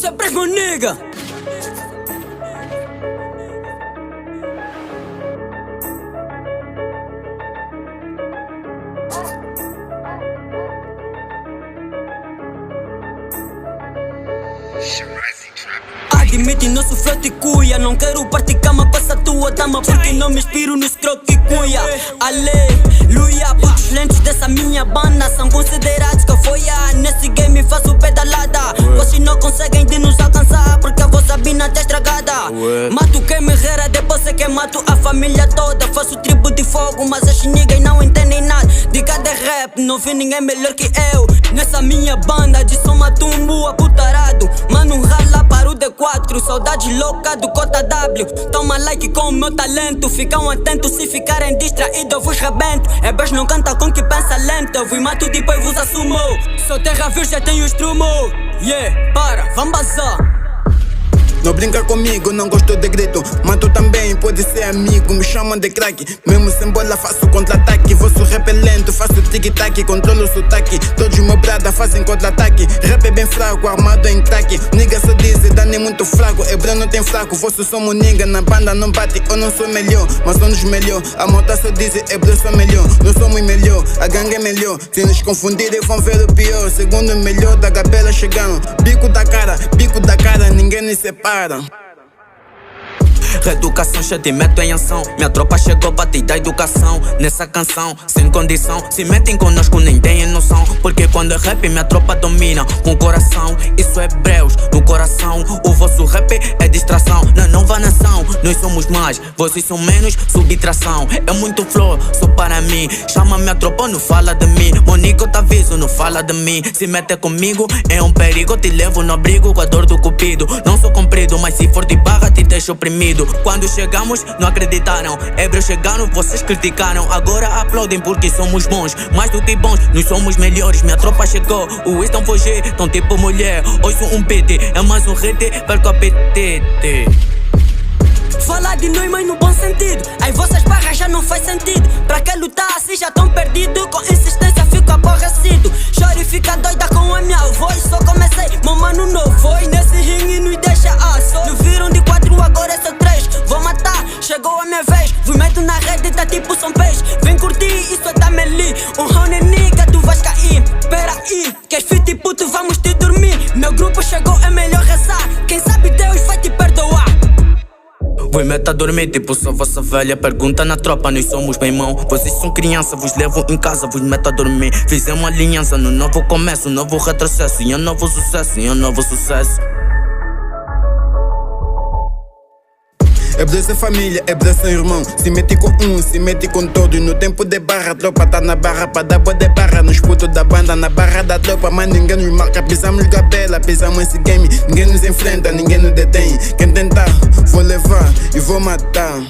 sempre és meu nigga. Admite, não sou frete cuia. Não quero partir cama com essa tua dama, porque não me inspiro no escroto que cuia. Aleluia, os lentes dessa minha banda são considerados que eu fui nesse game faço pedalada. Vocês não conseguem de nos alcançar, porque a vossa bina tá estragada. Mato quem me rera, depois é que mato a família toda. Faço tribo de fogo, mas as niggas não entendem nada. De cada rap, não vi ninguém melhor que eu. Nessa minha banda de som matumbo aputarado. Mano, rala para o D4, saudade louca do Cota W. Toma like com o meu talento, ficam atentos, se ficarem distraídos eu vos rebento. É beijo, não canta com que pensa lento, eu vos mato depois vos assumo. Sou terra virgem, tenho estrumo. Yeah, para, vamos bazar. Não brinca comigo, não gosto de grito. Mato também, pode ser amigo. Me chamam de crack, mesmo sem bola faço contra-ataque. Vosso rap é lento, faço tic-tac, controlo o sotaque. Todos meus brada fazem contra-ataque. Rap é bem fraco, armado em crack. Nigga só diz, Dani é muito fraco. Hebron não tem fraco, vosso somos nigga. Na banda não bate, eu não sou melhor, mas somos melhor. A moto só diz, Hebron sou melhor. Não somos melhor, a gangue é melhor. Se nos confundirem vão ver o pior. Segundo melhor da capela chegando. Bico da cara, ninguém nos separa. Reeducação, já te meto em ação. Minha tropa chegou pra te dar educação. Nessa canção, sem condição. Se metem conosco, nem têm noção. Porque quando é rap, minha tropa domina com o coração. Isso é hebreus no coração. O vosso rap é distração. Na nova nação, nós somos mais, vocês são menos, subtração. É muito flow, só para mim. Chama minha tropa, não fala de mim. Monico te aviso, não fala de mim. Se mete comigo, é um perigo. Te levo no abrigo com a dor do cupido. Não sou comprido, mas se for de barra, te deixo oprimido. Quando chegamos, não acreditaram. Hebreus chegaram, vocês criticaram. Agora aplaudem porque somos bons. Mais do que bons, nós somos melhores. Minha tropa chegou, o Winston fugir. Tão tipo mulher, hoje sou um PT. É mais um rede, perco a PT. Falar de nós, mas no bom sentido. Aí vossas barras já não faz sentido. Pra que lutar assim já tão perdido? Com insistência fico aborrecido. Choro e fica doida com a minha voz. Só comecei, meu mano não foi. Nesse ringue nos deixa aço. Me viram de 4, agora é só 3. Vou matar, chegou a minha vez. Vos meto na rede, tá tipo São Peixe. Vem curtir, isso é da Meli. Um Rony nigga, tu vais cair. Pera aí, queres fit puto, vamos te dormir. Meu grupo chegou, é melhor rezar. Quem sabe Deus vai te perdoar. Vos meto a dormir, tipo sou vossa velha. Pergunta na tropa, nós somos bem mão. Vocês são criança, vos levo em casa, vos meto a dormir. Fizemos aliança no novo começo, novo retrocesso. E um novo sucesso, e um novo sucesso. Hebreus é família, Hebreus são irmão. Se mete com um, se mete com todos. No tempo de barra, a tropa tá na barra. Pra dar boa de barra, nos putos da banda. Na barra da tropa, mas ninguém nos marca. Pisamos gabela, pisamos esse game. Ninguém nos enfrenta, ninguém nos detém. Quem tentar, vou levar e vou matar.